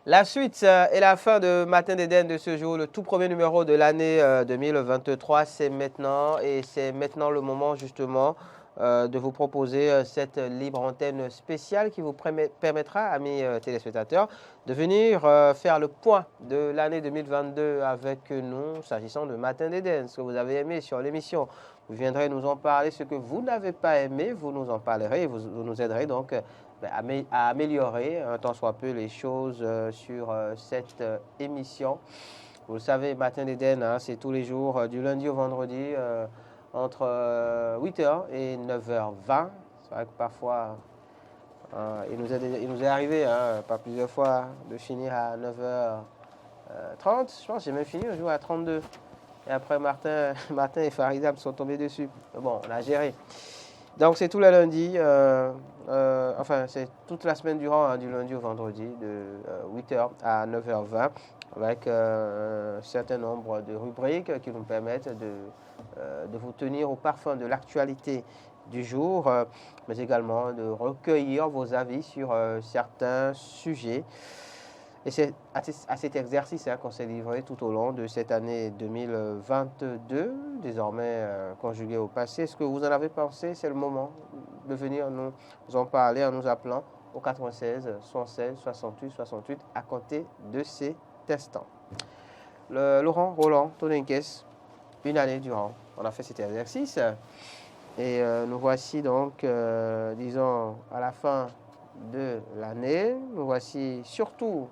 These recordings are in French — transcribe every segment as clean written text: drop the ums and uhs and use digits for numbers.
La suite et la fin de Matin d'Éden de ce jour, le tout premier numéro de l'année 2023, c'est maintenant et c'est maintenant le moment justement de vous proposer cette libre antenne spéciale qui vous permettra, amis téléspectateurs, de venir faire le point de l'année 2022 avec nous s'agissant de Matin d'Éden, ce que vous avez aimé sur l'émission. Vous viendrez nous en parler, ce que vous n'avez pas aimé, vous nous en parlerez et vous nous aiderez donc à améliorer un tant soit peu les choses sur cette émission. Vous le savez, Matin d'Éden, hein, c'est tous les jours, du lundi au vendredi, entre 8h et 9h20. C'est vrai que parfois, il nous est arrivé, hein, pas plusieurs fois, de finir à 9h30. Je pense que j'ai même fini un jour à 32. Et après, Martin et Faridab sont tombés dessus. Mais bon, on a géré. Donc, c'est tous les lundis, enfin, c'est toute la semaine durant, hein, du lundi au vendredi, de 8h à 9h20, avec un certain nombre de rubriques qui nous permettent de vous tenir au parfum de l'actualité du jour, mais également de recueillir vos avis sur certains sujets. Et c'est à cet exercice qu'on s'est livré tout au long de cette année 2022, désormais conjugué au passé. Est-ce que vous en avez pensé? C'est le moment de venir nous en parler en nous appelant au 96 116 68 68 à compter de cet instant. Laurent, Roland, Toninkes, une année durant, on a fait cet exercice. Et nous voici donc, disons, à la fin de l'année. Nous voici surtout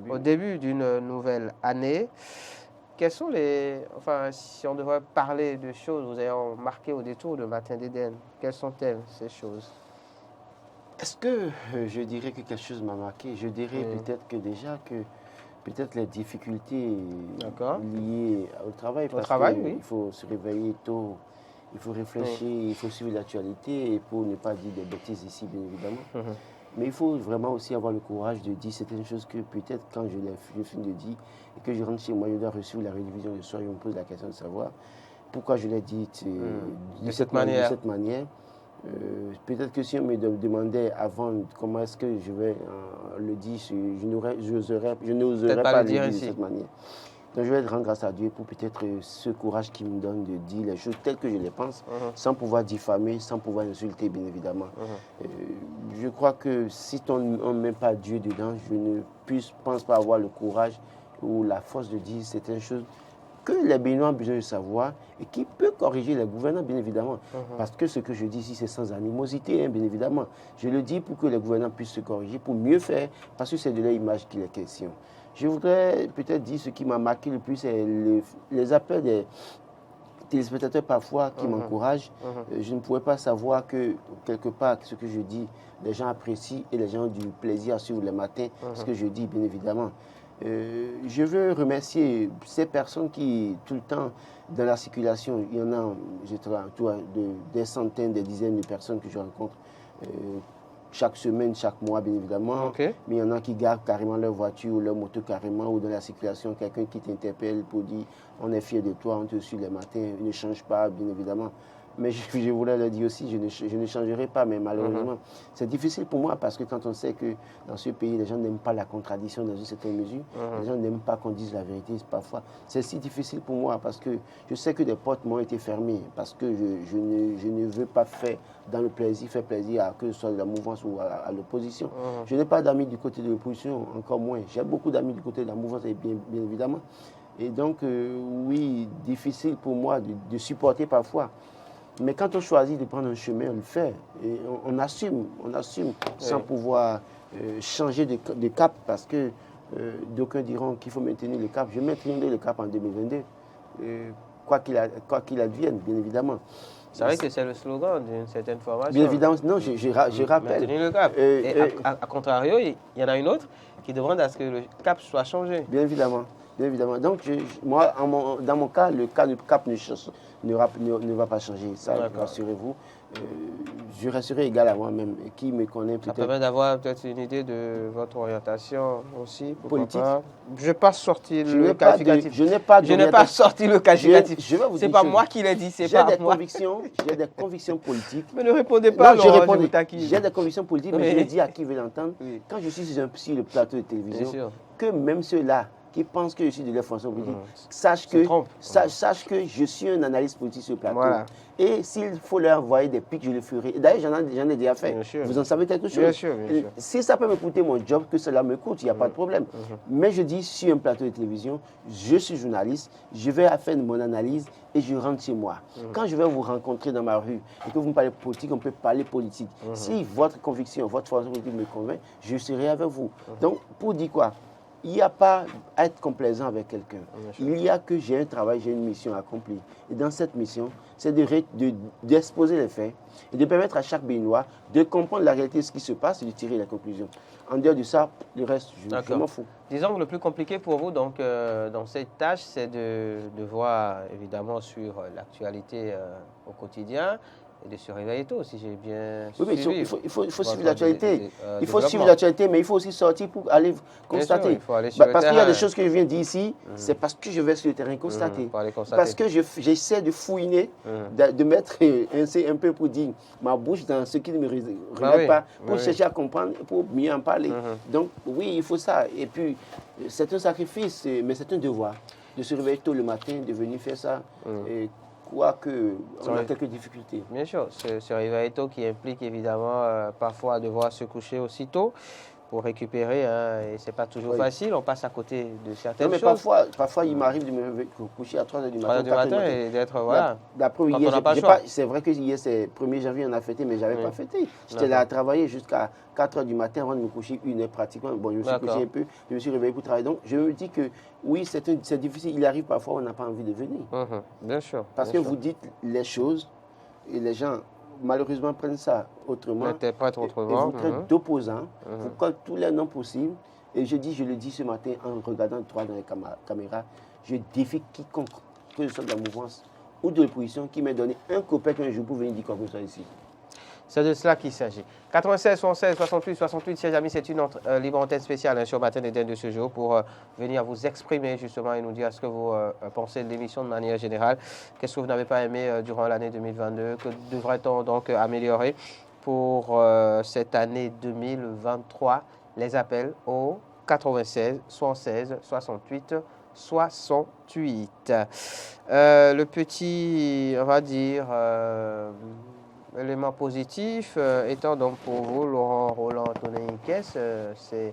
au début d'une nouvelle année. Quelles sont enfin, si on devrait parler de choses vous ayant marqué au détour de Matin d'Éden, quelles sont-elles, ces choses? Est-ce que je dirais que quelque chose m'a marqué? Je dirais peut-être que déjà que peut-être les difficultés liées au travail. Oui. Il faut se réveiller tôt, il faut réfléchir, il faut suivre l'actualité, et pour ne pas dire des bêtises ici, bien évidemment. Mais il faut vraiment aussi avoir le courage de dire certaines choses que peut-être quand je finis de dire et que je rentre chez moi, je dois recevoir la révision de soir, je me pose la question de savoir pourquoi je l'ai dit de cette manière. Peut-être que si on me demandait avant comment est-ce que je vais le dire, je n'oserais pas le dire de cette manière. Donc je vais rendre grâce à Dieu pour peut-être ce courage qu'il me donne de dire les choses telles que je les pense, sans pouvoir diffamer, sans pouvoir insulter, bien évidemment. Je crois que si on ne met pas Dieu dedans, je ne pense pas avoir le courage ou la force de dire certaines choses que les Béninois ont besoin de savoir et qui peut corriger les gouvernants, bien évidemment. Parce que ce que je dis ici, c'est sans animosité, hein, bien évidemment. Je le dis pour que les gouvernants puissent se corriger, pour mieux faire, parce que c'est de leur image qu'il est question. Je voudrais peut-être dire ce qui m'a marqué le plus, c'est les appels des téléspectateurs parfois qui m'encouragent. Je ne pouvais pas savoir que, quelque part, ce que je dis, les gens apprécient et les gens ont du plaisir à suivre le matin, ce que je dis, bien évidemment. Je veux remercier ces personnes qui, tout le temps, dans la circulation, il y en a, des centaines, des dizaines de personnes que je rencontre chaque semaine, chaque mois, bien évidemment. Mais il y en a qui gardent carrément leur voiture ou leur moto carrément, ou dans la circulation, quelqu'un qui t'interpelle pour dire on est fier de toi, on te suit le matin, ne change pas, bien évidemment. Mais je voulais le dire aussi, je ne changerai pas, mais malheureusement, c'est difficile pour moi parce que quand on sait que dans ce pays, les gens n'aiment pas la contradiction dans une certaine mesure, les gens n'aiment pas qu'on dise la vérité parfois. C'est si difficile pour moi parce que je sais que des portes m'ont été fermées, parce que je ne veux pas faire dans le plaisir, faire plaisir à que ce soit de la mouvance ou à l'opposition. Je n'ai pas d'amis du côté de l'opposition, encore moins. J'ai beaucoup d'amis du côté de la mouvance, bien évidemment. Et donc, oui, difficile pour moi de supporter parfois. Mais quand on choisit de prendre un chemin, on le fait. Et on assume sans pouvoir changer de cap parce que d'aucuns diront qu'il faut maintenir le cap. Je maintiendrai le cap en 2022, quoi qu'il advienne, bien évidemment. C'est vrai que c'est le slogan d'une certaine formation. Bien évidemment, non, je rappelle. Maintenir le cap. Et à contrario, il y en a une autre qui demande à ce que le cap soit changé. Bien évidemment. Donc, moi, dans mon cas, le cap ne va pas changer. Ça, rassurez-vous. Je resterai égal à moi-même. Qui me connaît peut-être. Ça permet d'avoir peut-être une idée de votre orientation aussi. Politique. Je n'ai pas sorti le qualificatif. Je n'ai pas sorti le qualificatif. C'est pas moi qui l'ai dit, c'est pas moi. J'ai des convictions politiques. Mais ne répondez pas, Laurent, j'ai des convictions politiques, mais je le dis à qui veut l'entendre. Quand je suis sur le plateau de télévision, que même ceux-là qui pensent que je suis de leur fonction politique, sachent que je suis un analyste politique sur le plateau. Voilà. Et s'il faut leur envoyer des pics, je le ferai. D'ailleurs, j'en ai déjà fait. Vous en savez quelque chose? Bien sûr. Si ça peut me coûter mon job, que cela me coûte, il n'y a pas de problème. Mais je dis, sur un plateau de télévision, je suis journaliste, je vais faire mon analyse et je rentre chez moi. Quand je vais vous rencontrer dans ma rue et que vous me parlez politique, on peut parler politique. Si votre conviction, votre formation politique me convainc, je serai avec vous. Donc, pour dire quoi? Il n'y a pas à être complaisant avec quelqu'un. Il y a que j'ai un travail, j'ai une mission à accomplir. Et dans cette mission, c'est d'exposer les faits et de permettre à chaque Béninois de comprendre la réalité de ce qui se passe et de tirer les conclusions. En dehors de ça, le reste, je m'en fous. Disons que le plus compliqué pour vous donc, dans cette tâche, c'est de voir évidemment sur l'actualité au quotidien. Et de se réveiller tôt, si j'ai bien suivi. Oui, mais il faut suivre l'actualité. Il faut suivre l'actualité, mais il faut aussi sortir pour aller constater. Sûr, il faut aller sur parce qu'il y a des choses que je viens de dire ici, c'est parce que je vais sur le terrain constater. Parce que j'essaie de fouiner, de mettre un peu pour dire ma bouche dans ce qui ne me relève pas, pour chercher à comprendre, pour mieux en parler. Donc oui, il faut ça. Et puis, c'est un sacrifice, mais c'est un devoir de se réveiller tôt le matin, de venir faire ça. Quoique, on a quelques difficultés. Bien sûr, ce réveil tôt qui implique évidemment parfois devoir se coucher aussitôt pour récupérer. Et ce n'est pas toujours facile, on passe à côté de certaines choses. Parfois, il m'arrive de me coucher à 3 h du matin. 3 h du matin et d'être, voilà. C'est vrai que hier, c'est 1er janvier, on a fêté, mais je n'avais pas fêté. J'étais là à travailler jusqu'à 4 h du matin avant de me coucher 1 heure pratiquement. Bon, je me suis couché un peu, je me suis réveillé pour travailler. Donc, je me dis que oui, c'est difficile. Il arrive parfois, on n'a pas envie de venir. Bien sûr. Parce que vous dites les choses et les gens, malheureusement, prennent ça autrement. Interprètent autrement. Et vous traitent d'opposants, vous collez tous les noms possibles. Et je le dis ce matin en regardant droit dans les caméras, je défie quiconque, que ce soit de la mouvance ou de l'opposition, qui m'ait donné un copain qu'un jour pour venir dire quoi que ce soit ici. C'est de cela qu'il s'agit. 96 76 68 68, chers amis, c'est une libre antenne spéciale sur Matin d'Éden de ce jour pour venir vous exprimer justement et nous dire ce que vous pensez de l'émission de manière générale. Qu'est-ce que vous n'avez pas aimé durant l'année 2022? Que devrait-on donc améliorer pour cette année 2023? Les appels au 96 76 68 68. Le petit, on va dire... élément positif étant donc pour vous, Laurent Roland Tonneikes, ces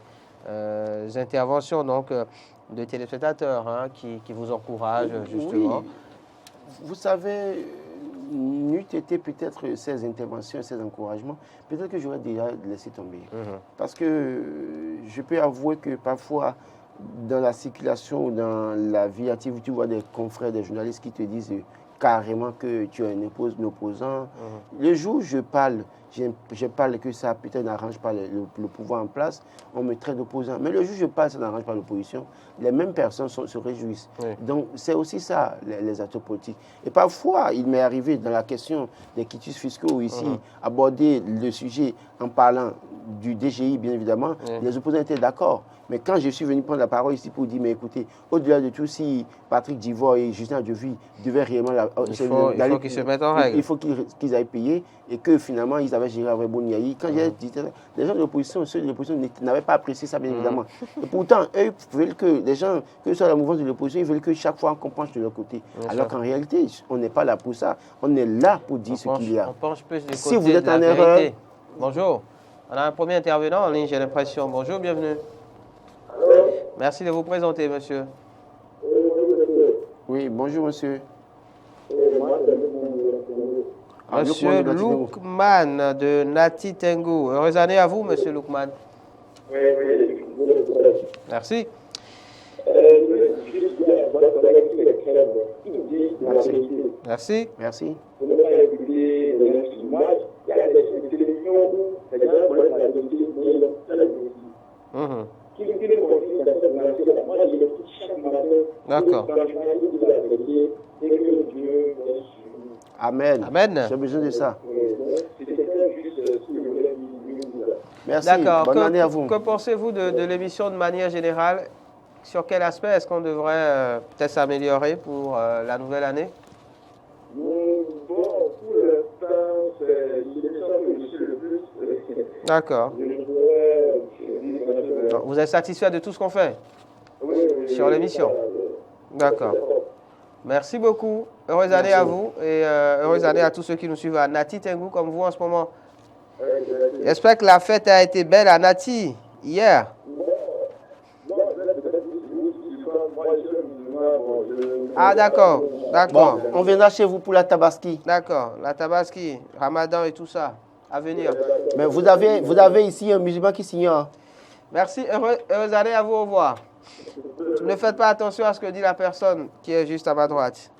interventions donc, de téléspectateurs qui vous encouragent justement. Oui. Vous savez, n'eût été peut-être ces interventions, ces encouragements, peut-être que j'aurais déjà laissé tomber. Parce que je peux avouer que parfois, dans la circulation ou dans la vie active, tu vois des confrères, des journalistes qui te disent carrément que tu es un opposant. Le jour où je parle que ça peut-être n'arrange pas le pouvoir en place, on me traite d'opposant. Mais le jour où je parle, ça n'arrange pas l'opposition, les mêmes personnes se réjouissent. Donc c'est aussi ça, les acteurs politiques. Et parfois, il m'est arrivé dans la question des quitus fiscaux ici, aborder le sujet en parlant du DGI, bien évidemment, les opposants étaient d'accord. Mais quand je suis venu prendre la parole ici pour dire, mais écoutez, au-delà de tout, si Patrick Djivoire et Justin Adjovi devaient réellement... Il faut qu'ils se mettent en règle. Il faut qu'ils aillent payer et que finalement, ils avaient géré avec Bouniaï. Quand j'ai dit, les gens de l'opposition, ceux de l'opposition n'avaient pas apprécié ça, bien évidemment. Et pourtant, eux veulent que les gens, que ce soit la mouvance de l'opposition, ils veulent que chaque fois on penche de leur côté. Alors qu'en réalité, on n'est pas là pour ça. On est là pour dire ce qu'il y a. On penche plus du côté si vous êtes de la en erreur... Bonjour. On a un premier intervenant en ligne, j'ai l'impression. Bonjour, bienvenue. Merci de vous présenter, monsieur. Oui, bonjour, monsieur. Monsieur Loukman de Nati Tengu. Heureuse année à vous, monsieur Loukman. Oui. Merci. Merci. Merci. D'accord. Amen. Amen. J'ai besoin de ça. Merci. D'accord. Bonne année à vous. Que pensez-vous de l'émission de manière générale? Sur quel aspect est-ce qu'on devrait peut-être s'améliorer pour la nouvelle année? Pour l'instant, c'est l'émission que je suis le plus. D'accord. Vous êtes satisfait de tout ce qu'on fait? Sur l'émission. D'accord. Merci beaucoup. Heureuse année à vous et heureuse année à tous ceux qui nous suivent à Nati Tengu comme vous en ce moment. J'espère que la fête a été belle à Nati hier. Ah d'accord, d'accord. Bon, on viendra chez vous pour la Tabaski. D'accord, la Tabaski, Ramadan et tout ça, à venir. Mais vous avez ici un musulman qui s'ignore. Merci, heureuse année à vous, au revoir. Ne faites pas attention à ce que dit la personne qui est juste à ma droite.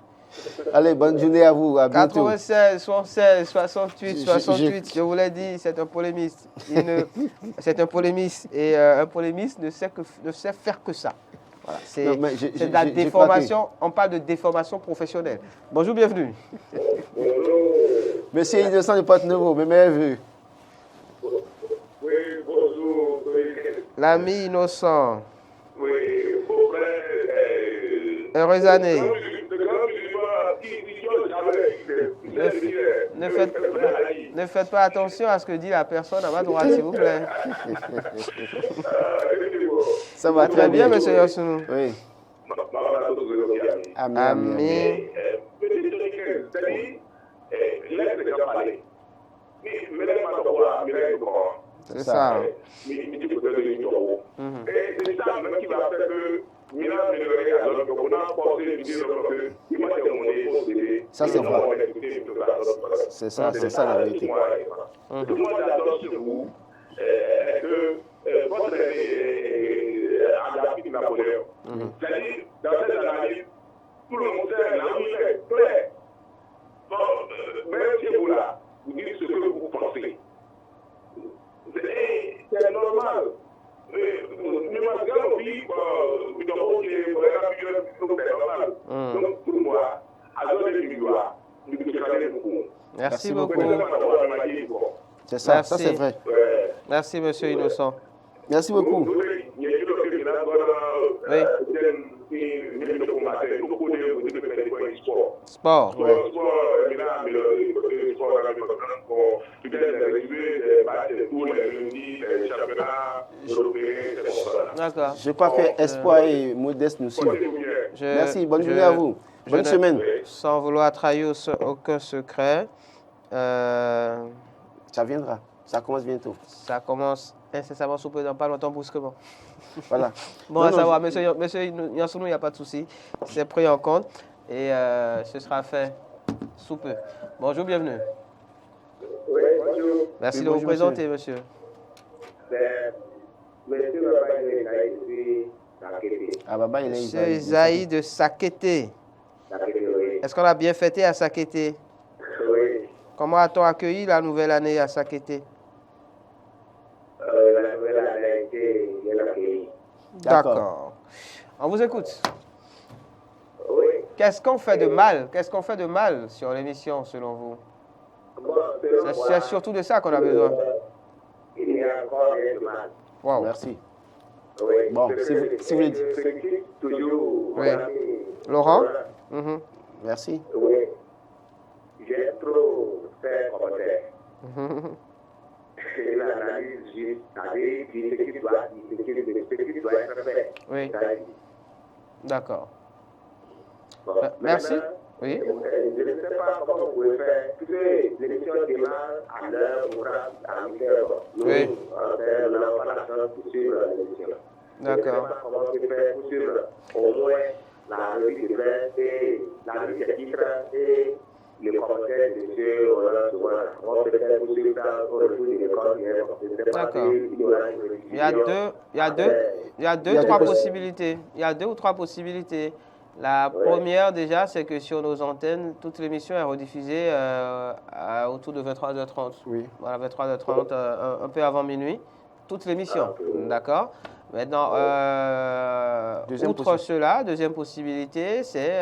Allez, bonne journée à vous, à bientôt. 96, 76, 68, 68, je vous l'ai dit, c'est un polémiste. C'est un polémiste et un polémiste ne sait faire que ça. Voilà, c'est de la déformation, on parle de déformation professionnelle. Bonjour, bienvenue. Monsieur Innocent de Porte-Nouveau, mes meilleurs vœux. Oui, bonjour. L'ami Innocent. Oui, heureuse année. Ne faites pas attention à ce que dit la personne à ma droite, s'il vous plaît. Ça va très bien, monsieur Yossounou. Oui. Amen. C'est ça. Ça, c'est vrai. C'est ça la vérité. Tout le monde adore sur vous votre analyse Napoléon. C'est-à-dire, dans cette analyse, tout le monde sait l'anglais clair. Même chez vous là, vous dites ce que vous pensez. C'est normal. Donc, pour moi, merci beaucoup. C'est ça, merci. Ça c'est vrai. Merci, monsieur Innocent. Merci beaucoup. Oui. Sport. Ouais. D'accord. Je crois faire Espoir et Modeste nous suivent. Merci, bonne journée à vous. Bonne semaine. Sans vouloir trahir aucun secret. Ça viendra. Ça commence bientôt. Ça commence incessamment sous peu, dans pas longtemps brusquement. Voilà. Bon, à savoir, monsieur Yansounou, il n'y a pas de souci. C'est pris en compte et ce sera fait sous peu. Bonjour, bienvenue. Oui, bonjour. Merci de vous présenter, monsieur. Monsieur Baba, il est Monsieur Isaïe de Sakété. Est-ce qu'on a bien fêté à Sakété? Oui. Comment a-t-on accueilli la nouvelle année à Sakété? La nouvelle année a été bien accueillie. D'accord. On vous écoute. Oui. Qu'est-ce qu'on fait de mal? Qu'est-ce qu'on fait de mal sur l'émission, selon vous? C'est surtout de ça qu'on a besoin. Il y a encore rien de mal. Wow. Merci. Oui. Bon, si vous le dites. Toujours. Oui. Laurent? Merci. Oui. J'ai trop fait commentaire. L'analyse juste, c'est-à-dire ce qui doit être fait. Oui. D'accord. Bon, merci. Oui. Je ne sais pas comment vous pouvez faire. Puisque l'émission démarre à l'heure où à 8 heures. Oui. Nous n'avons pas la chance de suivre l'émission. D'accord. Je ne sais pas comment on peut faire pour suivre au moins la revue de presse et la revue des titres et le commentaire de M. Hollande. On peut faire pour suivre ça au retour de l'école. D'accord. Il y a deux, trois possibilités. Il y a deux ou trois possibilités. La première, déjà, c'est que sur nos antennes, toute l'émission est rediffusée autour de 23h30. Oui. Voilà, 23h30, un peu avant minuit. Toute l'émission. D'accord. Maintenant, outre cela, deuxième possibilité, c'est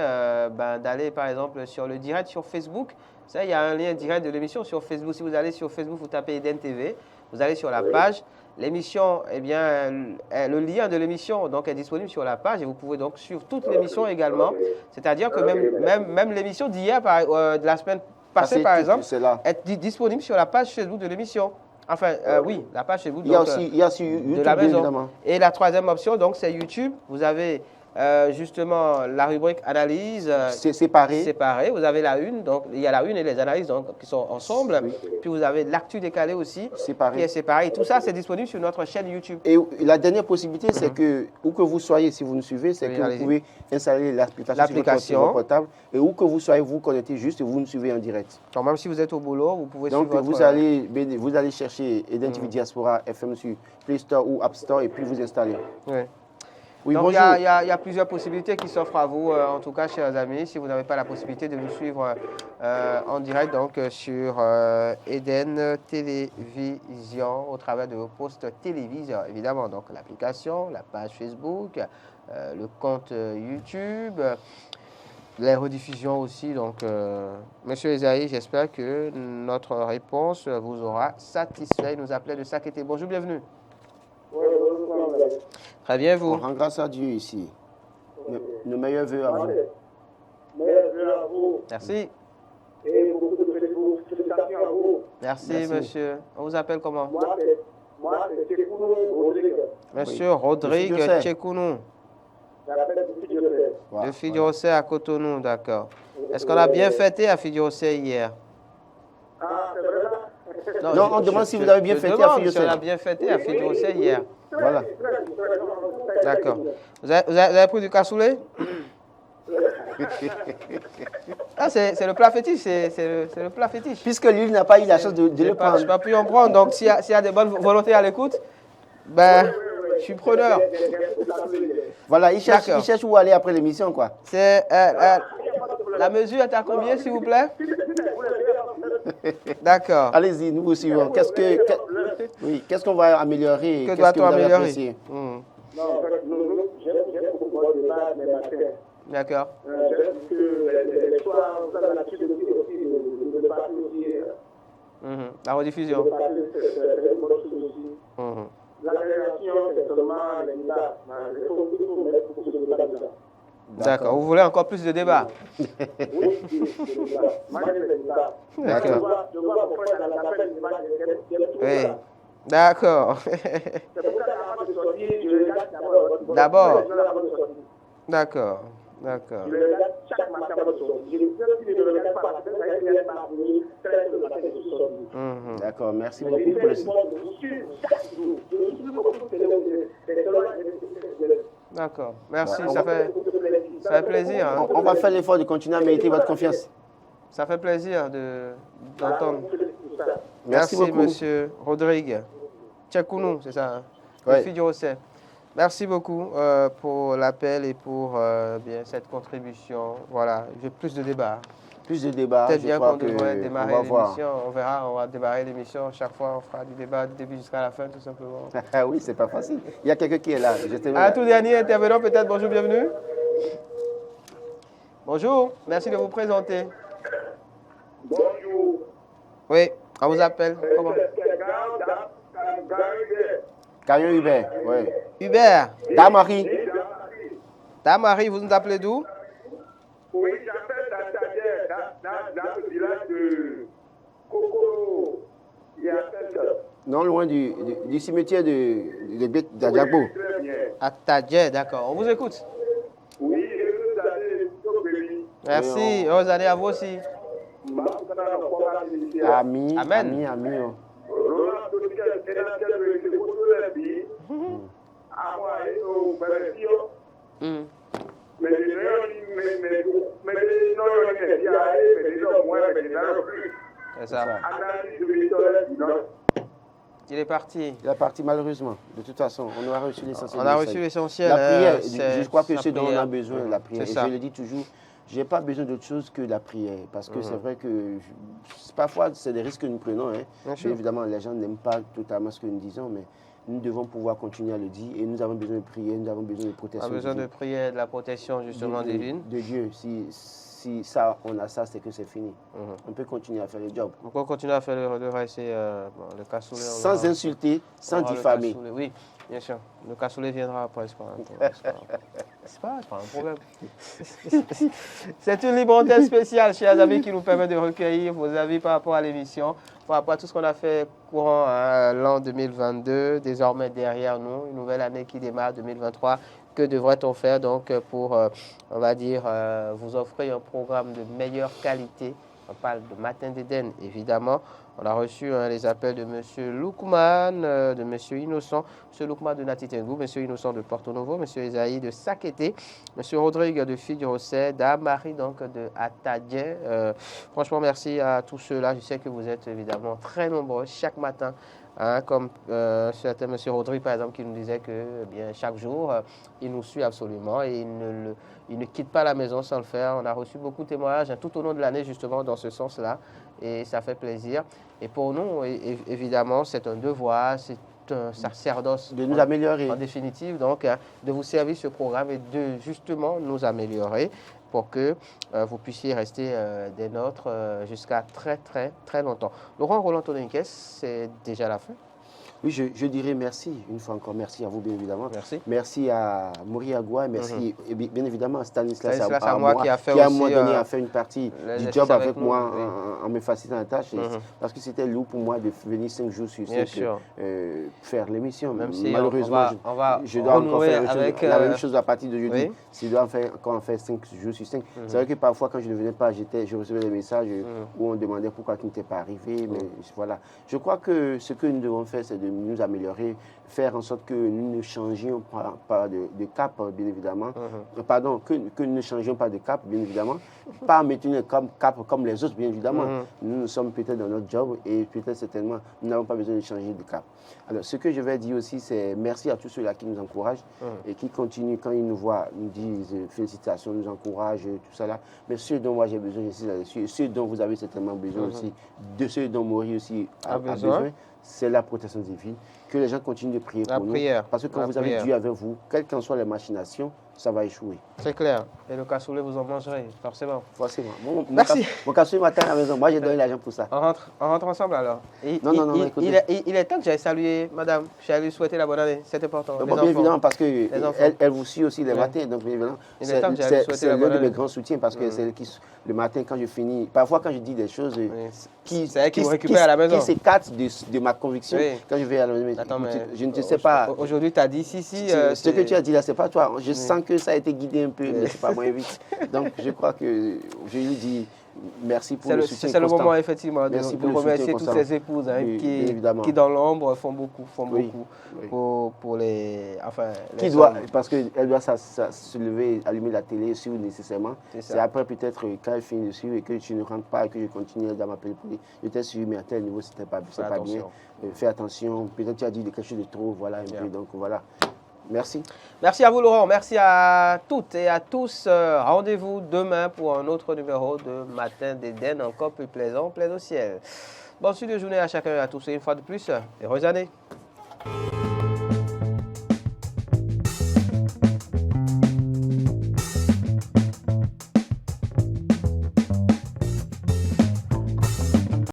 d'aller, par exemple, sur le direct sur Facebook. Ça, il y a un lien direct de l'émission sur Facebook. Si vous allez sur Facebook, vous tapez Eden TV, vous allez sur la page. L'émission, eh bien, le lien de l'émission donc, est disponible sur la page et vous pouvez donc suivre toute l'émission également. C'est-à-dire que même l'émission d'hier, de la semaine passée, par exemple, est disponible sur la page Facebook de l'émission. Enfin, oui, la page Facebook il y a aussi YouTube, de la maison. Évidemment. Et la troisième option, donc, c'est YouTube. Vous avez justement la rubrique analyse. C'est séparé. Séparé. Vous avez la une, donc il y a la une et les analyses donc, qui sont ensemble. Oui. Puis vous avez l'actu décalé aussi, Séparé. qui est séparé. Et tout ça, c'est disponible sur notre chaîne YouTube. Et la dernière possibilité, c'est que, où que vous soyez, si vous nous suivez, c'est Oui, que allez-y. vous pouvez installer l'application sur votre portable. Et où que vous soyez, vous connectez juste et vous nous suivez en direct. Donc même si vous êtes au boulot, vous pouvez Donc suivre vous allez chercher Eden TV Diaspora FM sur Play Store ou App Store et puis vous installez. Oui. Oui, Donc il bonjour. y a plusieurs possibilités qui s'offrent à vous, en tout cas, chers amis, si vous n'avez pas la possibilité de nous suivre en direct donc sur Eden Télévision au travers de vos postes téléviseurs, évidemment. Donc l'application, la page Facebook, le compte YouTube, les rediffusions aussi. Donc, Monsieur Esaïe, j'espère que notre réponse vous aura satisfait. Il nous appelait de Sakété. Bonjour, bienvenue. Très bien, On vous. rend grâce à Dieu ici. Nos meilleurs vœux à vous. Meilleurs vœux à vous Merci. et beaucoup de félicitations à vous. Merci, Merci. monsieur. On vous appelle comment? Moi, c'est Tchekounou Rodrigue. Monsieur Rodrigue Le Fidjosé. Tchekounou, J'appelle le Fidjosé. de Fidjosé à Cotonou, d'accord. Est-ce qu'on a bien fêté à Fidjosé hier? Ah, c'est vrai là? Non, on demande si vous avez bien je fêté à demande Fidjosé. si on a bien fêté à Fidjosé hier. Voilà. D'accord. Vous avez pris du cassoulet? Ah, c'est le plat fétiche, c'est le plat fétiche. Puisque lui n'a pas eu la chance de Je le n'ai prendre. pas pu en prendre, donc s'il y a des bonnes volontés à l'écoute, ben, je suis preneur. Voilà, il cherche D'accord. où aller après l'émission, quoi. C'est, la mesure est à combien, s'il vous plaît? D'accord. Allez-y, nous vous suivons. Qu'est-ce qu'on va améliorer? Que Qu'est-ce doit-on vous avez améliorer? apprécié? Non, en fait, j'aime beaucoup le débat des matins. D'accord. J'aime que les soirs, vous avez l'habitude de parler aussi. La rediffusion. De parler, c'est une bonne chose aussi. La réaction, c'est seulement les débats. Il faut mettre beaucoup de débats dedans. D'accord. Vous voulez encore plus de débats? Oui, des débats. Moi, j'aime les débats. D'accord. Je vois mon frère dans la peine, il y a tout Oui. ça. D'accord. C'est pour ça qu'avant de sortir, je regarde d'abord. D'abord. Avant de sortir. D'accord. D'accord. Je le regarde chaque matin avant de sortir. Je ne le regarde pas. Ça veut dire qu'il y a pas pour 13 le matin que je suis sorti. D'accord, merci Mais beaucoup il pour fait le... du monde, je suis chaque jour. Je suis beaucoup de D'accord. Merci. Bon, Ça fait plaisir. Hein. On va faire l'effort de continuer à mériter votre confiance. Ça fait plaisir d'entendre. Merci beaucoup. monsieur Rodrigue. Tchekounou, c'est ça. Hein? Ouais. Fidjosé. Merci beaucoup pour l'appel et pour bien, cette contribution. Voilà, j'ai plus de débats. Plus de débats, Peut-être je bien crois qu'on que devrait on démarrer va voir. l'émission. On verra, on va démarrer l'émission. Chaque fois, on fera du débat du début jusqu'à la fin, tout simplement. Ah oui, c'est pas facile. Il y a quelqu'un qui est là. Un tout dernier intervenant, peut-être. Bonjour, bienvenue. Bonjour, merci de vous présenter. Bonjour. Oui, on vous appelle. Comment? Camion Hubert, oui. Hubert. Damari. Marie, vous nous appelez d'où? Oui, j'appelle dans le village de Coco. Il y a Non loin du cimetière d'Adjabo. très bien. À Tadje, d'accord. On vous écoute. Oui, je vous allez Merci. Heureuse année à vous aussi. Ami, Amen. ami. Oh. Mhm. C'est ça. Il est parti. Il est parti malheureusement. De toute façon, on a reçu l'essentiel. On a reçu l'essentiel. La prière, c'est je crois que sa c'est dont on prière. a besoin, la prière. Et C'est ça. je le dis toujours, je n'ai pas besoin d'autre chose que la prière. Parce que c'est vrai que parfois, c'est des risques que nous prenons. Hein. Bien sûr. Évidemment, les gens n'aiment pas totalement ce que nous disons, mais nous devons pouvoir continuer à le dire. Et nous avons besoin de prier, nous avons besoin de On protection. a besoin de prière, de la protection justement divine. De Dieu. Si ça, on a ça, c'est que c'est fini. On peut continuer à faire le job. Donc on continue à faire le reste, c'est le cassoulet. on Sans verra. insulter, sans On verra le diffamer. cassoulet. Oui, bien sûr. Le cassoulet viendra après, c'est pas un problème. C'est une libre antenne spéciale, chers amis, qui nous permet de recueillir vos avis par rapport à l'émission, par rapport à tout ce qu'on a fait courant l'an 2022, désormais derrière nous, une nouvelle année qui démarre, 2023. que devrait-on faire donc pour, on va dire, vous offrir un programme de meilleure qualité? On parle de Matin d'Éden, évidemment. On a reçu les appels de M. Loukman, de M. Innocent, M. Loukman de Natitengou, M. Innocent de Porto Novo, M. Esaïe de Sakété, M. Rodrigue de Fidjirosset, Dame Marie donc de Atadien. Franchement, merci à tous ceux-là. Je sais que vous êtes évidemment très nombreux chaque matin. Hein, comme c'était M. Rodrigue, par exemple, qui nous disait que chaque jour, il nous suit absolument et il ne quitte pas la maison sans le faire. On a reçu beaucoup de témoignages tout au long de l'année, justement, dans ce sens-là. Et ça fait plaisir. Et pour nous, évidemment, c'est un devoir, c'est un sacerdoce. De nous améliorer. En définitive, donc, de vous servir ce programme et de justement nous améliorer pour que vous puissiez rester des nôtres jusqu'à très, très, très longtemps. Laurent Roland Tonenquès, c'est déjà la fin. Oui, je dirais merci, une fois encore, merci à vous, bien évidemment. Merci. Merci à Maurice Agua, merci et bien évidemment à Stanislas Amouah qui a fait qui, à un aussi, moment donné, a fait une partie du job avec moi oui. en me facilitant la tâche. Parce que c'était lourd pour moi de venir 5 jours sur 5 faire l'émission. Si malheureusement, je dois encore faire la même chose à partir de jeudi. Je dois encore en faire 5 jours sur 5. C'est vrai que parfois, quand je ne venais pas, je recevais des messages où on demandait pourquoi il n'était pas arrivé. Mais voilà. Je crois que ce que nous devons faire, c'est de nous améliorer, faire en sorte que nous ne changions pas de cap, bien évidemment. Pardon, que nous ne changions pas de cap, bien évidemment. Pas maintenir un cap comme les autres, bien évidemment. Nous sommes peut-être dans notre job et peut-être certainement, nous n'avons pas besoin de changer de cap. Alors, ce que je vais dire aussi, c'est merci à tous ceux-là qui nous encouragent et qui continuent, quand ils nous voient, nous disent félicitations, nous encouragent, tout ça là. Mais ceux dont moi j'ai besoin, je suis là-dessus. Et ceux dont vous avez certainement besoin aussi, de ceux dont Maurice aussi a besoin, c'est la protection divine. Que les gens continuent de prier pour nous. Parce que quand vous avez Dieu avec vous, quelles qu'en soient les machinations, ça va échouer. C'est clair. Et le cassoulet, vous en mangerez, forcément. Forcément. Merci. Mon cassoulet matin à la maison, moi j'ai donné l'argent pour ça. On rentre ensemble alors. Non, écoutez. Il est temps que j'aille saluer madame. J'allais lui souhaiter la bonne année. C'est important. Bien évidemment, parce qu'elle vous suit aussi les matins. Donc, bien évidemment, c'est l'un de mes grands soutiens parce que c'est elle qui, le matin, quand je finis, parfois quand je dis des choses qui s'écartent de ma conviction, quand je vais à la maison, je ne sais pas. Aujourd'hui, tu as dit si. Ce que tu as dit là, c'est pas toi. Je sens que ça a été guidé un peu, mais c'est pas moins vite. Donc, je crois que je lui dis merci pour le soutien constant. C'est le moment, effectivement, de remercier toutes ces épouses qui, dans l'ombre, font beaucoup pour les... Enfin, parce qu'elle doit se lever, allumer la télé, suivre nécessairement. C'est après, peut-être, quand elle finit dessus et que tu ne rentres pas et que je continue, elle doit m'appeler pour dire je t'ai suivi, mais à tel niveau, c'était pas bien. Fais attention. Peut-être tu as dit quelque chose de trop, voilà, un peu. Donc, voilà. Merci. Merci à vous, Laurent. Merci à toutes et à tous. Rendez-vous demain pour un autre numéro de Matin d'Éden, encore plus plaisant, plein au ciel. Bonne suite de journée à chacun et à tous. Et une fois de plus, heureuse année.